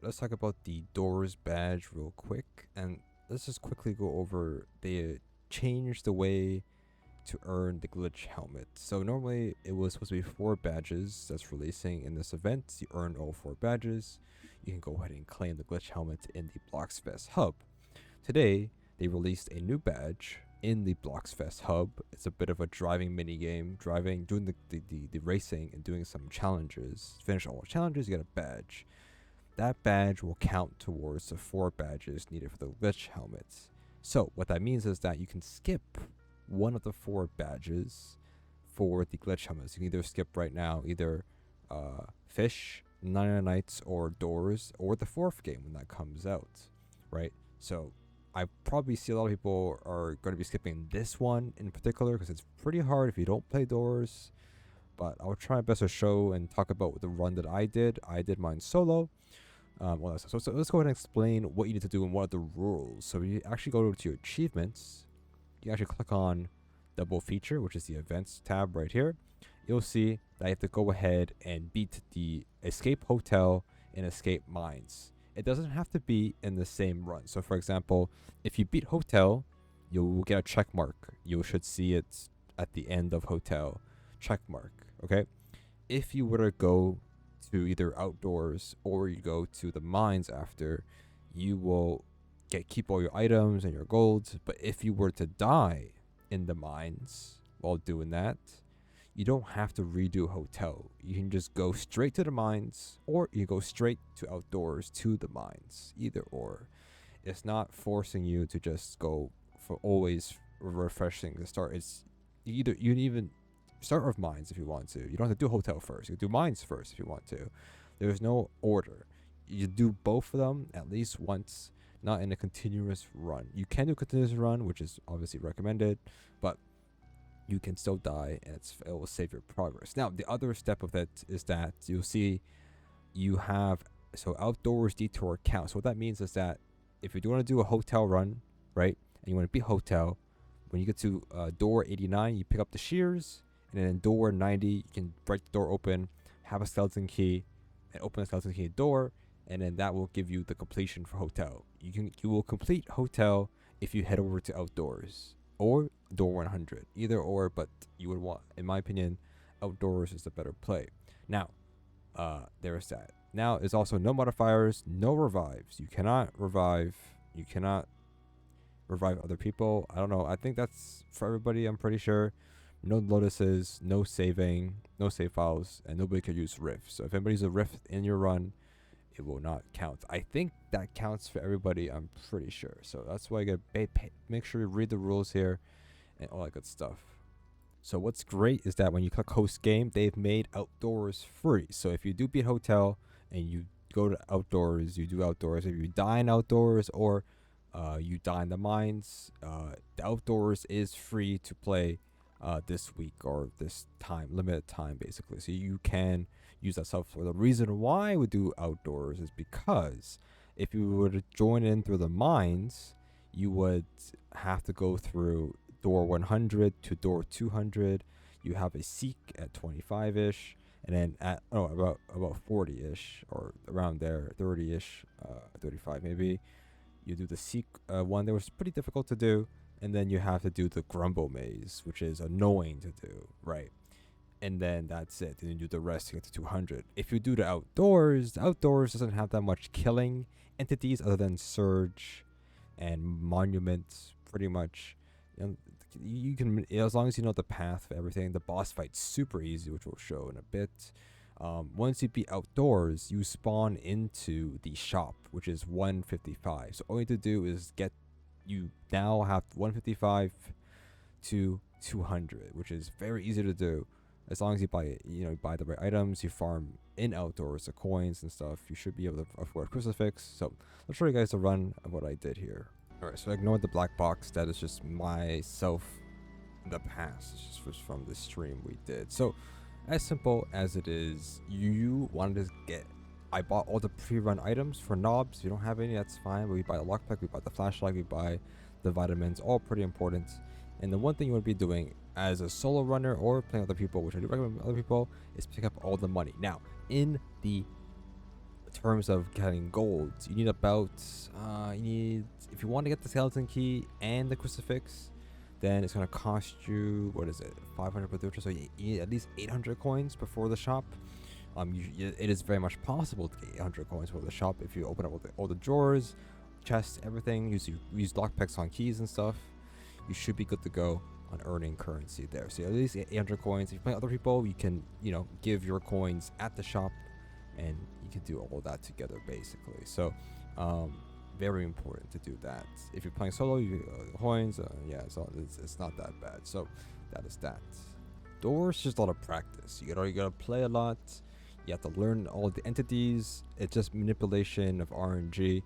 Let's talk about the doors badge real quick, and let's just quickly go over. They changed the way to earn the glitch helmet. So normally it was supposed to be 4 badges that's releasing in this event. You earn all 4 badges. You can go ahead and claim the glitch helmet in the Bloxfest Hub. Today they released a new badge in the Bloxfest Hub. It's a bit of a driving mini game, doing the racing and doing some challenges. Finish all the challenges, you get a badge. That badge will count towards the 4 badges needed for the glitch helmets. So what that means is that you can skip one of the 4 badges for the glitch helmets. You can either skip right now, either fish, 99 nights, or doors, or the 4th game when that comes out, right? So I probably see a lot of people are going to be skipping this one in particular because it's pretty hard if you don't play doors. But I'll try my best to show and talk about the run that I did. I did mine solo. So let's go ahead and explain what you need to do and what are the rules. So you actually go to your achievements. You actually click on double feature, which is the events tab right here. You'll see that you have to go ahead and beat the escape hotel and escape mines. It doesn't have to be in the same run. So for example, if you beat hotel, you'll get a check mark. You should see it at the end of hotel, check mark. Okay. If you were to go to either outdoors or you go to the mines after, you will keep all your items and your gold. But if you were to die in the mines while doing that, you don't have to redo hotel. You can just go straight to the mines, or you go straight to outdoors to the mines. Either or. It's not forcing you to just go for always refreshing the start. It's you can even start with mines if you want to. You don't have to do hotel first. You can do mines first if you want to. There's no order. You do both of them at least once, not in a continuous run. You can do a continuous run, which is obviously recommended, but you can still die and it will save your progress. Now, the other step of that is that you'll see you have outdoors detour count. So what that means is that if you do want to do a hotel run, right, and you want to beat hotel, when you get to door 89, you pick up the shears, and then in door 90, you can break the door open, have a skeleton key, and open the skeleton key door, and then that will give you the completion for hotel. You will complete hotel if you head over to outdoors or door 100, either or. But you would want, in my opinion, outdoors is the better play. Now, there is that. Now, there's also no modifiers, no revives. You cannot revive. You cannot revive other people. I don't know. I think that's for everybody. I'm pretty sure. No lotuses, no saving, no save files, and nobody could use rift. So if anybody's a rift in your run, it will not count. I think that counts for everybody. I'm pretty sure. So that's why you gotta make sure you read the rules here and all that good stuff. So what's great is that when you click host game, they've made outdoors free. So if you do beat hotel and you go to outdoors, you do outdoors. If you die in outdoors or you die in the mines, the outdoors is free to play this week or this time, limited time basically. So you can use that stuff. For the reason why we do outdoors is because if you were to join in through the mines, you would have to go through door 100 to door 200. You have a seek at 25ish, and then at about 40ish or around there, 30ish, 35 maybe. You do the seek one that was pretty difficult to do, and then you have to do the grumble maze, which is annoying to do, right? And then that's it. And you do the rest to get to 200. If you do the outdoors doesn't have that much killing entities other than surge and monuments, pretty much. And you can, as long as you know the path for everything. The boss fight's super easy, which we'll show in a bit. Once you beat outdoors, you spawn into the shop, which is 155. So all you need to do is you now have 155 to 200, which is very easy to do. As long as you buy the right items, you farm in outdoors, the coins and stuff, you should be able to afford crucifix. So let's show you guys the run of what I did here. Alright, so ignore the black box. That is just myself in the past. It's just from the stream we did. So as simple as it is, you wanted to I bought all the pre-run items for knobs. If you don't have any, that's fine. But we buy the lockpick, we buy the flashlight, we buy the vitamins, all pretty important. And the one thing you want to be doing as a solo runner or playing with other people, which I do recommend with other people, is pick up all the money. Now, in the terms of getting gold, you need about if you want to get the skeleton key and the crucifix, then it's gonna cost you, what is it, 500 per torture. So you need at least 800 coins before the shop. It is very much possible to get 800 coins for the shop if you open up all the drawers, chests, everything. Use lockpicks on keys and stuff. You should be good to go on earning currency there. So at least 800 coins. If you're playing other people, you can give your coins at the shop, and you can do all that together basically. So very important to do that. If you're playing solo, you coins. Yeah, so it's not that bad. So that is that. Doors, just a lot of practice. You gotta play a lot. You have to learn all the entities. It's just manipulation of RNG.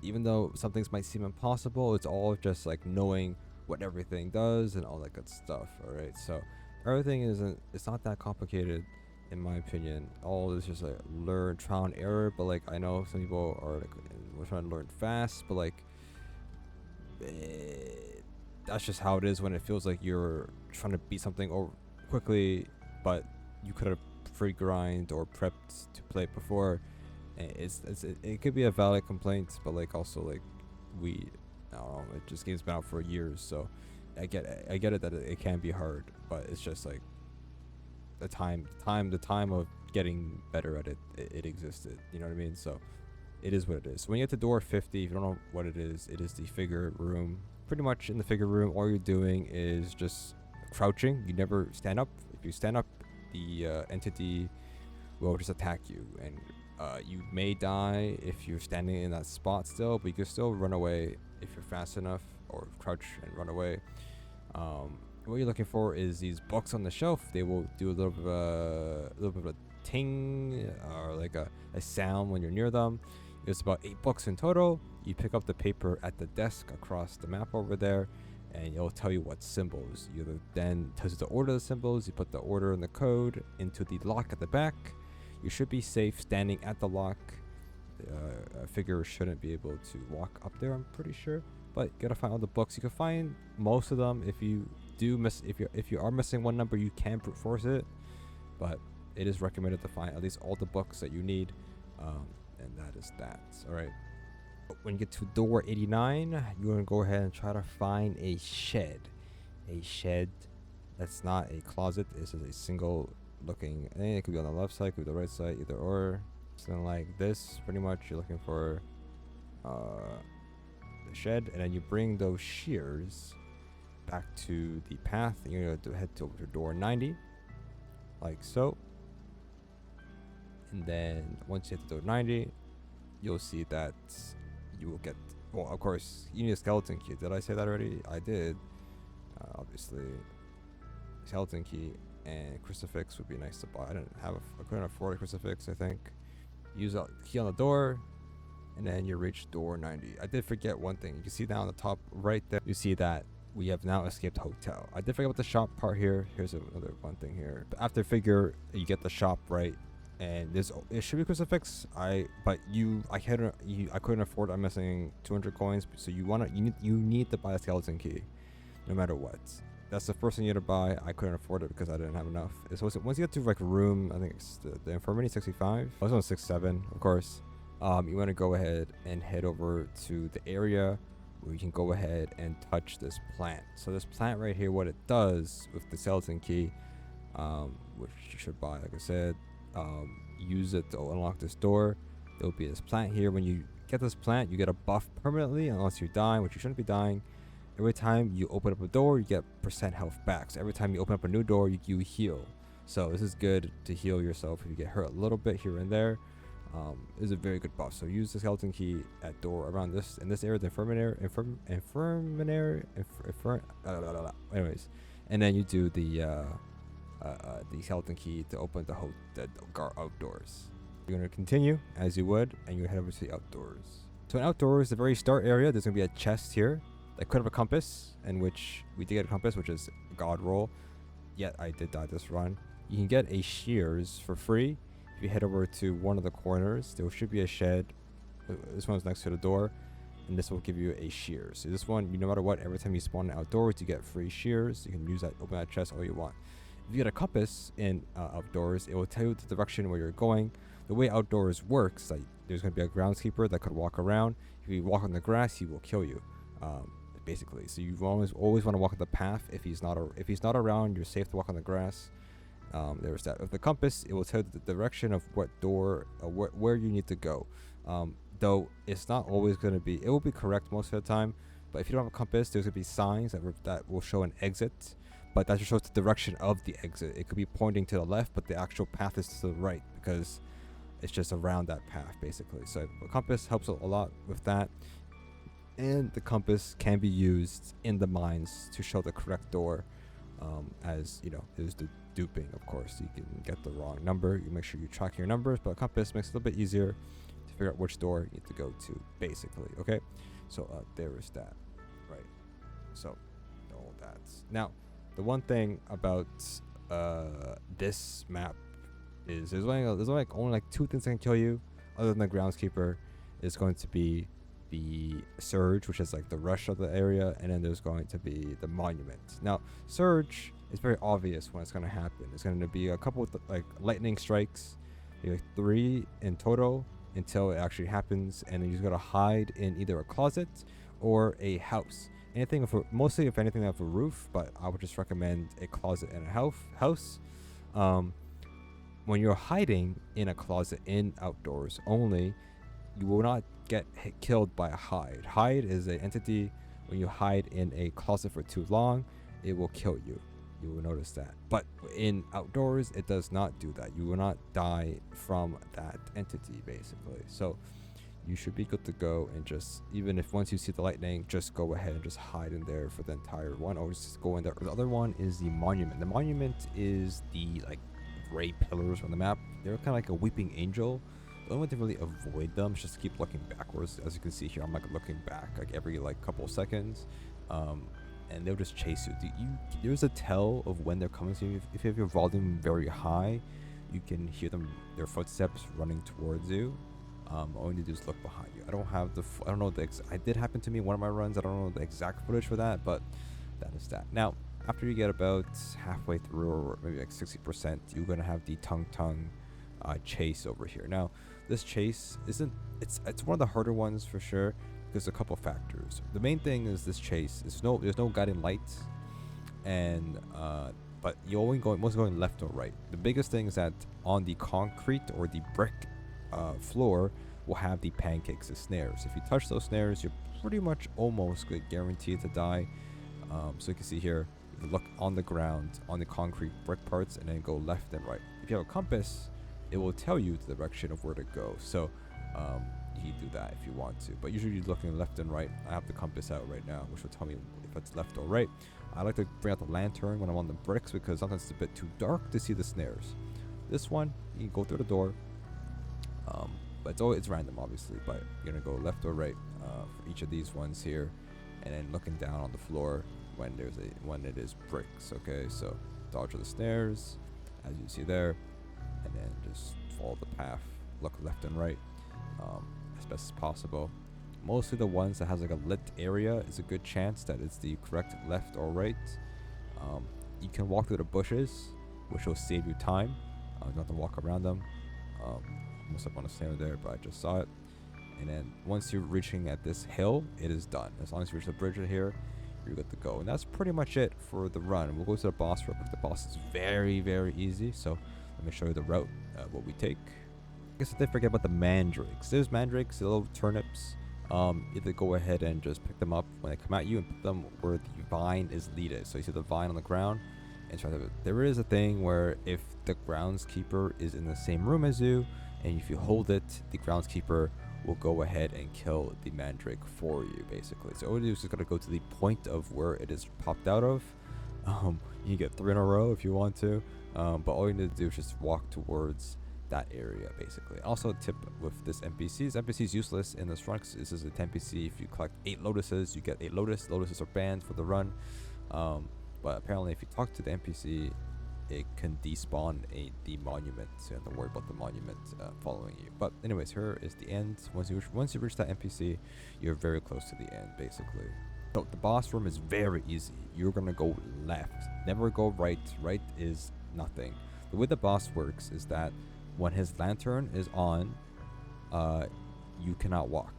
Even though some things might seem impossible, it's all just like knowing what everything does and all that good stuff. All right, so everything it's not that complicated in my opinion. All is just like learn, trial and error. But like I know some people are like we're trying to learn fast, but like that's just how it is when it feels like you're trying to beat something over quickly, but you could have free grind or prepped to play it before. It could be a valid complaint, but like also like I don't know, it just game's been out for years, so I get it that it can be hard, but it's just like the time of getting better at it existed, you know what I mean? So it is what it is. So when you get to door 50, if you don't know what it is the figure room. Pretty much in the figure room, all you're doing is just crouching. You never stand up. If you stand up, the entity will just attack you, and you may die if you're standing in that spot still, but you can still run away if you're fast enough, or crouch and run away. What you're looking for is these books on the shelf. They will do a little bit of a ting, or like a sound when you're near them. There's about 8 books in total. You pick up the paper at the desk across the map over there, and it'll tell you what symbols. Then tells you to order the symbols. You put the order and the code into the lock at the back. You should be safe standing at the lock. A figure shouldn't be able to walk up there, I'm pretty sure. But you gotta find all the books. You can find most of them. If you are missing one number, you can brute force it. But it is recommended to find at least all the books that you need. And that is that. All right. When you get to door 89, you're gonna go ahead and try to find a shed. A shed that's not a closet. This is a single looking. It could be on the left side, it could be the right side, either or. Something like this. Pretty much, you're looking for the shed, and then you bring those shears back to the path. And you're gonna head over to door 90, like so. And then once you hit the door 90, you'll see that you will get, well, of course, you need a skeleton key. Did I say that already? I did. Obviously, skeleton key and crucifix would be nice to buy. I couldn't afford a crucifix, I think. Use a key on the door, and then you reach door 90. I did forget one thing. You can see down on the top right there, you see that we have now escaped the hotel. I did forget about the shop part here. Here's another one thing here. But after figure, you get the shop right, and it should be crucifix. I couldn't afford. I'm missing 200 coins, so you need to buy a skeleton key, no matter what. That's the first thing you need to buy. I couldn't afford it because I didn't have enough. So once you get to like room, I think it's the infirmary 65. I was on 67, of course. You want to go ahead and head over to the area where you can go ahead and touch this plant. So this plant right here, what it does with the skeleton key, which you should buy, like I said, use it to unlock this door. There will be this plant here. When you get this plant, you get a buff permanently, unless you're dying, which you shouldn't be dying. Every time you open up a door, you get % health back. So every time you open up a new door, you heal. So this is good to heal yourself if you get hurt a little bit here and there. This is a very good buff. So use the skeleton key at door around in this area, the infirmary. Anyways, and then you do the skeleton key to open the outdoors. You're gonna continue as you would, and you head over to the outdoors. So in outdoors, the very start area, there's gonna be a chest here. I could have a compass, in which we did get a compass, which is a god roll. Yet I did die this run. You can get a shears for free. If you head over to one of the corners, there should be a shed. This one's next to the door, and this will give you a shears. So this one, no matter what, every time you spawn outdoors, you get free shears. You can use that, open that chest all you want. If you get a compass in outdoors, it will tell you the direction where you're going. the way outdoors works, like there's going to be a groundskeeper that could walk around. If you walk on the grass, he will kill you, basically. So you always want to walk on the path. If he's not around, you're safe to walk on the grass. There's that. With the compass, it will tell you the direction of what door, where you need to go. Though it's not always going to be, it will be correct most of the time. But if you don't have a compass, there's going to be signs that will show an exit. But that just shows the direction of the exit. It could be pointing to the left, but the actual path is to the right because it's just around that path, basically. So a compass helps a lot with that. And the compass can be used in the mines to show the correct door. As you know, there's the duping, of course. You can get the wrong number. You make sure you track your numbers, but a compass makes it a little bit easier to figure out which door you need to go to, basically. Okay, so there is that, right? So all that's now. The one thing about this map is there's only like two things that can kill you, other than the groundskeeper. Is going to be the surge, which is like the rush of the area, and then there's going to be the monument. Now, surge is very obvious when it's going to happen. It's going to be a couple of like lightning strikes, like 3 in total until it actually happens, and then you just got to hide in either a closet or a house. Anything mostly if anything have a roof, but I would just recommend a closet and a house. When you're hiding in a closet in outdoors only, you will not get killed by a hide. Hide is an entity. When you hide in a closet for too long, it will kill you. You will notice that. But in outdoors, it does not do that. You will not die from that entity, basically. So you should be good to go, and just, even if once you see the lightning, just go ahead and just hide in there for the entire one, or just go in there. The other one is the monument. The monument is the like gray pillars on the map. They're kind of like a weeping angel. The only way to really avoid them is just keep looking backwards. As you can see here, I'm like looking back like every like couple of seconds, and they'll just chase you. There's a tell of when they're coming to you. If you have your volume very high, you can hear their footsteps running towards you. All you need to do is look behind you. I don't know I did happen to me in one of my runs. I don't know the exact footage for that, but that is that. Now, after you get about halfway through, or maybe like 60%, you're gonna have the tongue chase over here. Now, this chase it's one of the harder ones for sure. There's a couple factors. The main thing is this chase. There's no guiding lights, and but you're mostly going left or right. The biggest thing is that on the concrete or the brick floor will have the pancakes as snares. If you touch those snares, you're pretty much almost guaranteed to die. So you can see here, you look on the ground, on the concrete brick parts, and then go left and right. If you have a compass, it will tell you the direction of where to go. So you can do that if you want to, but usually you're looking left and right. I have the compass out right now, which will tell me if it's left or right. I like to bring out the lantern when I'm on the bricks because sometimes it's a bit too dark to see the snares. This one, you can go through the door, but it's random obviously, but you're gonna go left or right for each of these ones here, and then looking down on the floor when it is bricks. Okay, so dodge the snares as you see there, and then just follow the path, look left and right as best as possible. Mostly the ones that has like a lit area is a good chance that it's the correct left or right. You can walk through the bushes, which will save you time. You don't have to walk around them. Almost up on a stand there, but I just saw it. And then once you're reaching at this hill, it is done. As long as you reach the bridge here, you're good to go. And that's pretty much it for the run. We'll go to the boss real quick. The boss is very, very easy. So let me show you the route, what we take. I guess I did forget about the mandrakes. There's mandrakes, the little turnips. Either go ahead and just pick them up when they come at you and put them where the vine is leaded. So you see the vine on the ground, and try to. There is a thing where if the groundskeeper is in the same room as you, and if you hold it, the groundskeeper will go ahead and kill the mandrake for you, basically. So all you do is just gotta go to the point of where it is popped out of. You can get 3 in a row if you want to, but all you need to do is just walk towards that area, basically. Also, a tip with this NPC is useless in this run because this is a NPC. If you collect 8 lotuses, you get 8 lotuses are banned for the run, but apparently if you talk to the NPC, it can despawn the monument, so you don't have to worry about the monument following you. But anyways, here is the end. Once you reach that NPC, you're very close to the end, basically. So the boss room is very easy. You're gonna go left, never go right. Right is nothing. The way the boss works is that when his lantern is on, you cannot walk.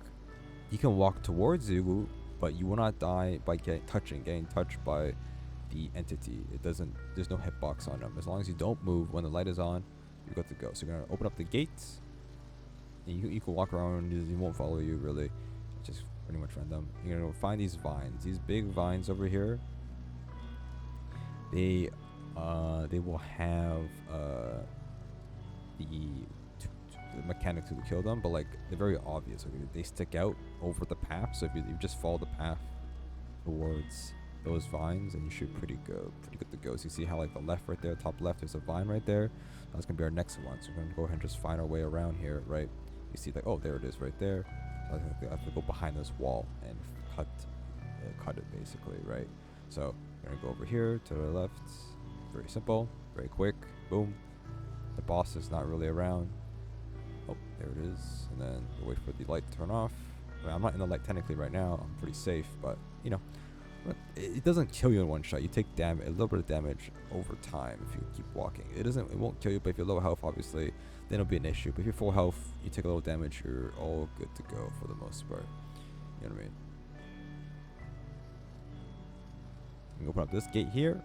He can walk towards you, but you will not die by getting touched by the entity. It doesn't. There's no hitbox on him. As long as you don't move when the light is on, you're good to go. So you're gonna open up the gates. And you can walk around. He won't follow you really. It's just pretty much random. You're gonna find these vines. These big vines over here. They will have the mechanic to kill them, but like they're very obvious. Okay? They stick out over the path. So if you just follow the path towards those vines, and you should pretty good to go. So you see how like the left right there, top left, there's a vine right there. That's gonna be our next one. So we're gonna go ahead and just find our way around here, right? You see like, oh, there it is right there. So I have to go behind this wall and cut it basically, right? So we're gonna go over here to the left. Very simple, very quick. Boom. The boss is not really around. Oh, there it is. And then we'll wait for the light to turn off. I mean, I'm not in the light technically right now. I'm pretty safe, but you know, it doesn't kill you in one shot. You take a little bit of damage over time if you keep walking. It won't kill you, but if you're low health, obviously, then it'll be an issue. But if you're full health, you take a little damage, you're all good to go for the most part. You know what I mean? You can open up this gate here.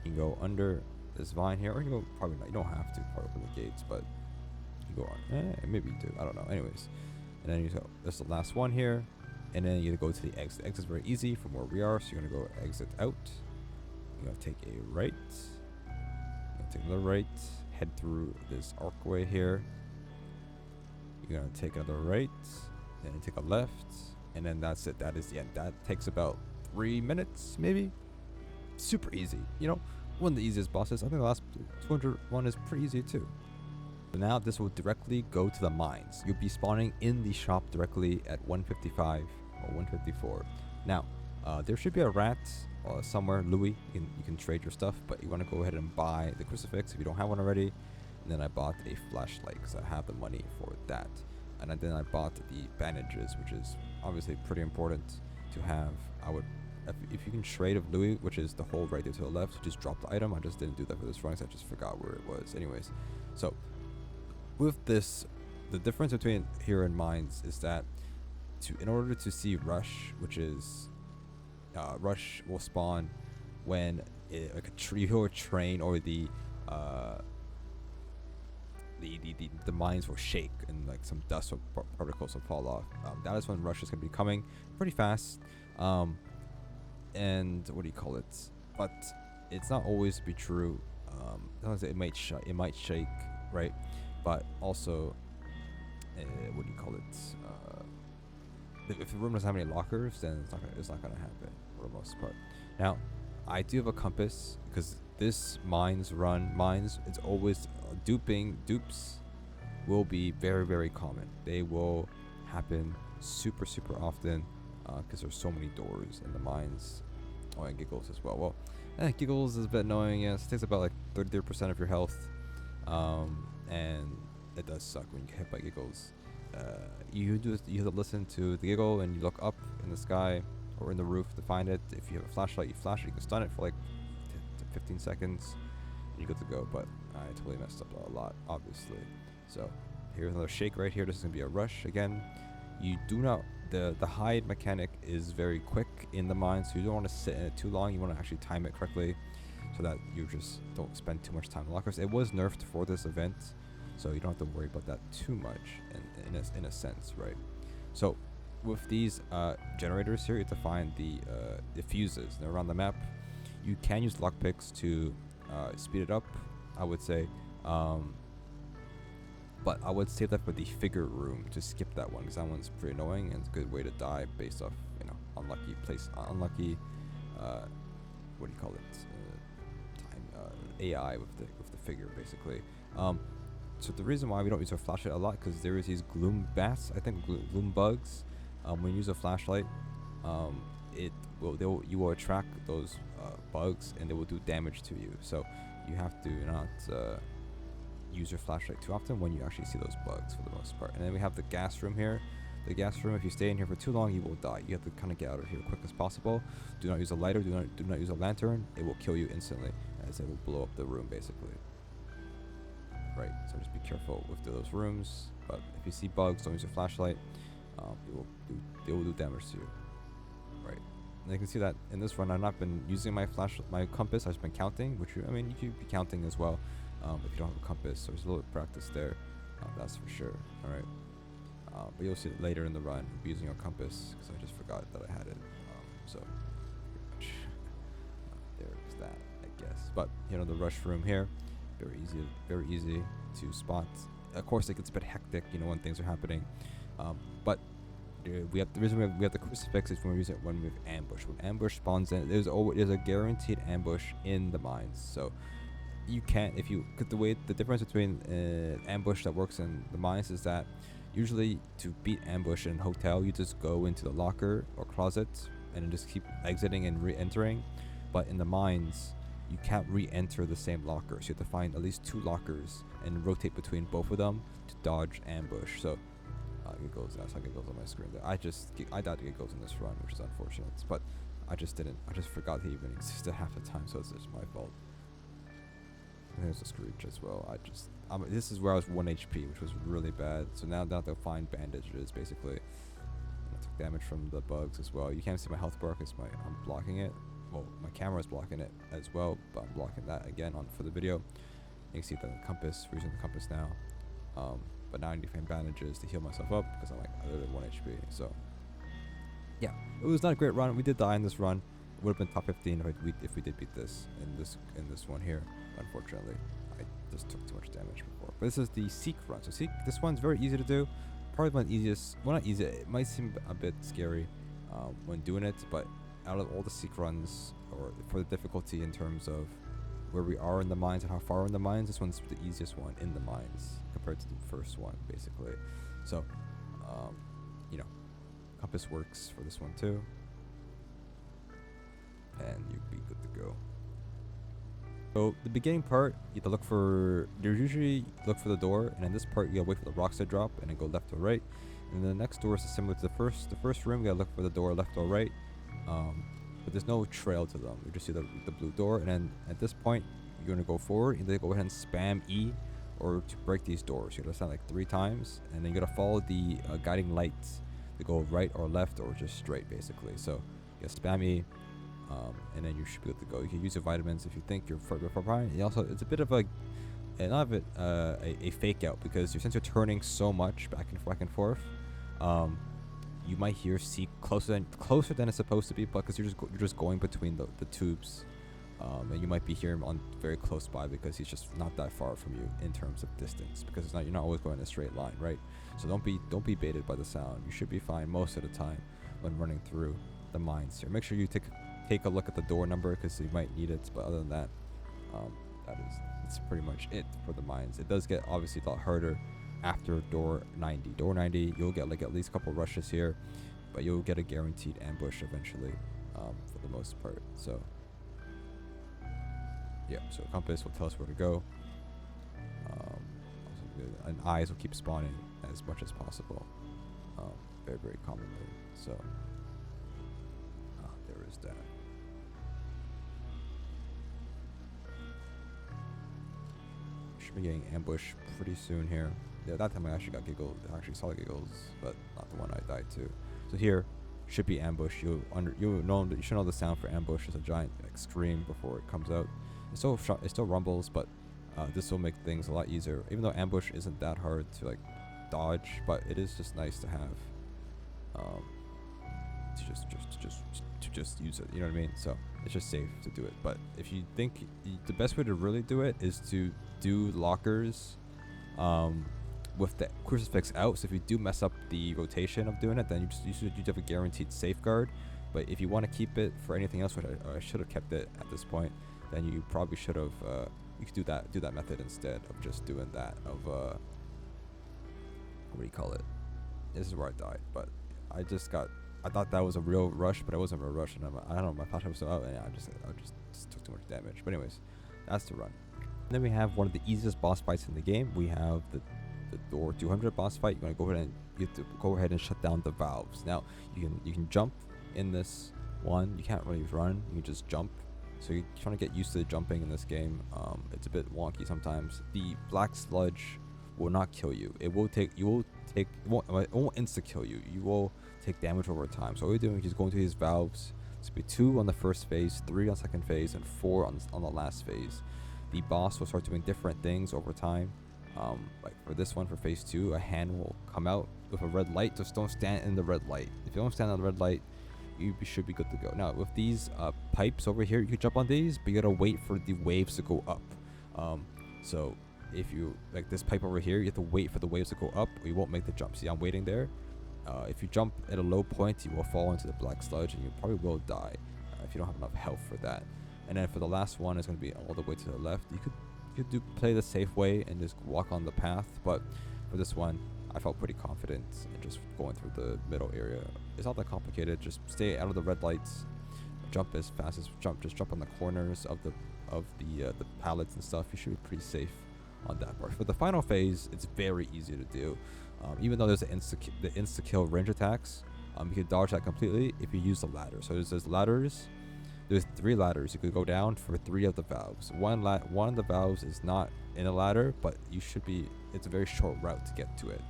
You can go under this vine here, or you can go, probably not. You don't have to probably open the gates, but you can go on. Maybe you do. I don't know. Anyways, and then you go. This is the last one here. And then you go to the exit. The exit is very easy from where we are. So you're gonna go exit out. You're gonna take a right. You're gonna take another right. Head through this archway here. You're gonna take another right. Then you take a left. And then that's it. That is the end. That takes about 3 minutes, maybe. Super easy. You know, one of the easiest bosses. I think the last 201 is pretty easy too. So now this will directly go to the mines. You'll be spawning in the shop directly at 155 or 154. Now, there should be a rat somewhere, Louis. You can trade your stuff, but you want to go ahead and buy the crucifix if you don't have one already. And then I bought a flashlight because I have the money for that. And then I bought the bandages, which is obviously pretty important to have. If you can trade of Louis, which is the hole right there to the left, just drop the item. I just didn't do that for this run, so I just forgot where it was. Anyways, so with this, the difference between here and mines is that in order to see rush, which is rush will spawn when like you hear a train or the mines will shake and like some dust or particles will fall off. That is when rush is gonna be coming pretty fast. And what do you call it? But it's not always be true. Sometimes it might shake, right? But also, what do you call it? If the room doesn't have any lockers, then it's not gonna happen for the most part. Now, I do have a compass because this mines, it's always dupes will be very, very common. They will happen super often because there's so many doors in the mines. Oh, and giggles as well. Well, giggles is a bit annoying. Yes, it takes about like 33% of your health. And it does suck when you get hit by giggles. You have to listen to the giggle and you look up in the sky or in the roof to find it. If you have a flashlight, you flash it. You can stun it for like 15 seconds and you're good to go. But I totally messed up a lot, obviously. So here's another shake right here. This is gonna be a rush again. You do not. The hide mechanic is very quick in the mine, so you don't want to sit in it too long. You want to actually time it correctly, so that you just don't spend too much time in lockers. It was nerfed for this event, so you don't have to worry about that too much in a sense, right? So with these generators here, you have to find the fuses. Now around the map, you can use lockpicks to speed it up, I would say. But I would save that for the figure room to skip that one because that one's pretty annoying and it's a good way to die based off, you know, unlucky what do you call it? AI with the figure basically. So the reason why we don't use our flashlight a lot because there is these gloom bats, I think gloom bugs. When you use a flashlight, you will attract those bugs and they will do damage to you. So you have to not use your flashlight too often when you actually see those bugs for the most part. And then we have the gas room here. The gas room, if you stay in here for too long, you will die. You have to kind of get out of here as quick as possible. Do not use a lighter. Do not use a lantern. It will kill you instantly, as it will blow up the room basically. right? So just be careful with those rooms. But if you see bugs, don't use your flashlight. They will do damage to you, right? And you can see that in this run, I've not been using my compass. I've just been counting, which you could be counting as well, if you don't have a compass. So there's a little practice there, that's for sure. All right, but you'll see it later in the run. I'll be using a compass because I just forgot that I had it. So pretty much, there's that, I guess. But the rush room here, very easy to spot. Of course, it gets a bit hectic, when things are happening. But the reason we have the crucifix is when we have ambush. When ambush spawns in, there's a guaranteed ambush in the mines. So you can't, the difference between ambush that works in the mines is that usually to beat ambush in a hotel, you just go into the locker or closet and then just keep exiting and re-entering. But in the mines, you can't re-enter the same locker. So you have to find at least 2 lockers and rotate between both of them to dodge ambush. So giggles, that's how giggles on my screen there. I died to giggles in this run, which is unfortunate. But I just forgot he even existed half the time, so it's just my fault. And there's a Screech as well. This is where I was 1 HP, which was really bad. So now I have to find bandages, basically. And I took damage from the bugs as well. You can't see my health bar because I'm blocking it. Well, my camera is blocking it as well, but I'm blocking that again for the video. You can see the compass. We're using the compass now. But now I need to find bandages to heal myself up because I'm like literally 1 HP. So yeah, it was not a great run. We did die in this run. It would have been top 15 if we did beat this in this one here. Unfortunately, I just took too much damage before. But this is the Seek run. So this one's very easy to do. Probably one of the easiest. Well, not easy. It might seem a bit scary when doing it, but out of all the Seek runs, or for the difficulty in terms of where we are in the mines and how far in the mines, this one's the easiest one in the mines compared to the first one, basically. So, compass works for this one too, and you'd be good to go. So the beginning part, you have to usually look for the door, and in this part you gotta wait for the rocks to drop and then go left or right. And the next door is similar to the first room. You gotta look for the door left or right. But there's no trail to them. You just see the blue door, and then at this point you're gonna go forward and then go ahead and spam E or to break these doors. You're gonna sound like 3 times, and then you're gonna follow the guiding lights to go right or left or just straight, basically. So you spam E, and then you should be good to go. You can use your vitamins if you think you're fine. It's a bit of a fake out, because since you're turning so much back and forth, you might hear Seek closer than it's supposed to be, but because you're just going between the tubes, and you might be hearing him on very close by because he's just not that far from you in terms of distance, because you're not always going in a straight line, right? So don't be baited by the sound. You should be fine most of the time when running through the mines here. Make sure you take a look at the door number because you might need it. But other than that, it's pretty much it for the mines. It does get obviously a lot harder after door 90. Door 90, you'll get like at least a couple rushes here, but you'll get a guaranteed ambush eventually, for the most part. So yeah, so compass will tell us where to go. And eyes will keep spawning as much as possible, very, very commonly. So there is that. Should be getting ambushed pretty soon here. Yeah, that time I actually got giggles. I actually saw giggles, but not the one I died to. So here should be ambush. You should know the sound for ambush is a giant scream before it comes out. It still rumbles, but this will make things a lot easier. Even though ambush isn't that hard to dodge, but it is just nice to have, to just use it. You know what I mean? So it's just safe to do it. But if you think the best way to really do it is to do lockers, with the crucifix out. So if you do mess up the rotation of doing it, then you have a guaranteed safeguard. But if you want to keep it for anything else, which I should have kept it at this point, then you probably should have. You could do that method instead of just doing that. What do you call it? This is where I died, but I thought that was a real rush, but it wasn't a real rush, and I don't know, my flashlight was still out, and I just took too much damage. But anyways, that's the run. And then we have one of the easiest boss fights in the game. We have the door 200 boss fight. You have to go ahead and shut down the valves. Now you can jump in this one. You can't really run. You can just jump, So you're trying to get used to jumping in this game. It's a bit wonky sometimes. The black sludge will not kill you. It won't insta kill you. You will take damage over time. So all you're doing is just going through these valves. It's gonna be 2 on the first phase, 3 on second phase, and 4 on the last phase. The boss will start doing different things over time. Like for this one, for phase 2, a hand will come out with a red light. Just don't stand in the red light. If you don't stand on the red light, you should be good to go. Now with these pipes over here, you can jump on these, but you gotta wait for the waves to go up. So if you like this pipe over here, you have to wait for the waves to go up, or you won't make the jump. See, I'm waiting there. If you jump at a low point, you will fall into the black sludge, and you probably will die if you don't have enough health for that. And then for the last one, it's going to be all the way to the left. You could play the safe way and just walk on the path, but for this one, I felt pretty confident in just going through the middle area. It's not that complicated. Just stay out of the red lights. Jump as fast as jump. Just jump on the corners of the pallets and stuff. You should be pretty safe on that part. For the final phase, it's very easy to do. Even though there's the insta kill range attacks, you can dodge that completely if you use the ladder. So there's ladders. There's 3 ladders. You could go down for 3 of the valves. One of the valves is not in a ladder, but you should be. It's a very short route to get to it.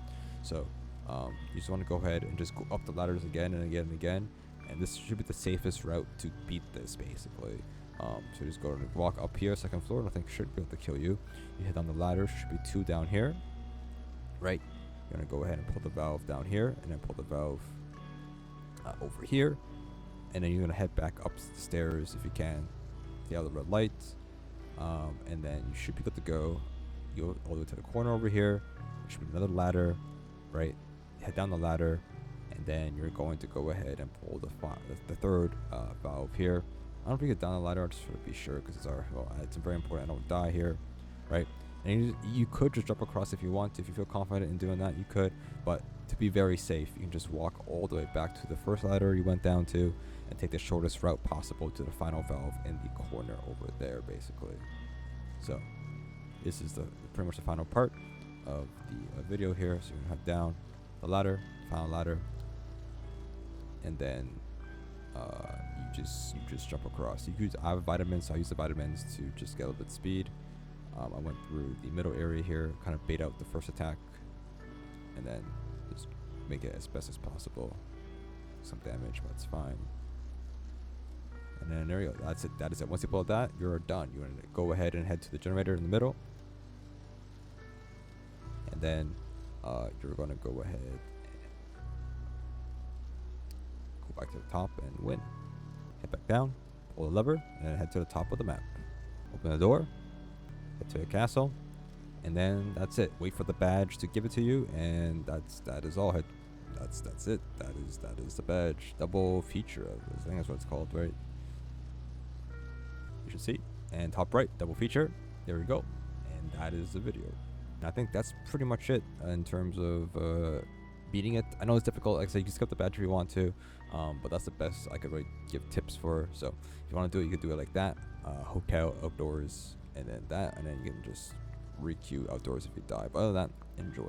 So you just want to go ahead and just go up the ladders again and again and again. And this should be the safest route to beat this, basically. So just go and walk up here, second floor. Nothing should be able to kill you. You hit on the ladder. Should be 2 down here, right? You're gonna go ahead and pull the valve down here, and then pull the valve over here, and then you're gonna head back up the stairs if you can. Get out the red lights, and then you should be good to go. You go all the way to the corner over here. There should be another ladder, right? Head down the ladder, and then you're going to go ahead and pull the third valve here. I don't think it's down the ladder. I just want to be sure because it's very important I don't die here, right? And you could just jump across if you want to. If you feel confident in doing that, you could. But to be very safe, you can just walk all the way back to the first ladder you went down to and take the shortest route possible to the final valve in the corner over there, basically. So this is pretty much the final part of the video here. So you're going to have down the ladder, final ladder, and then you just jump across. I have vitamins, so I use the vitamins to just get a little bit of speed. I went through the middle area here, kind of bait out the first attack, and then just make it as best as possible. Some damage, but it's fine. And then there you go. That's it. That is it. Once you pull that, you're done. You want to go ahead and head to the generator in the middle, and then you're going to go ahead and go back to the top and win. Head back down, pull the lever, and then head to the top of the map. Open the door. Get to a castle, and then that's it. Wait for the badge to give it to you, and that is all. That's it. That is the badge. Double feature. I think that's what it's called, right? You should see. And top right, double feature. There we go. And that is the video. And I think that's pretty much it in terms of beating it. I know it's difficult. Like I said, you can skip the badge if you want to, but that's the best I could really give tips for. So if you want to do it, you could do it like that. Hotel, outdoors, and then that, and then you can just re-queue outdoors if you die. But other than that, enjoy.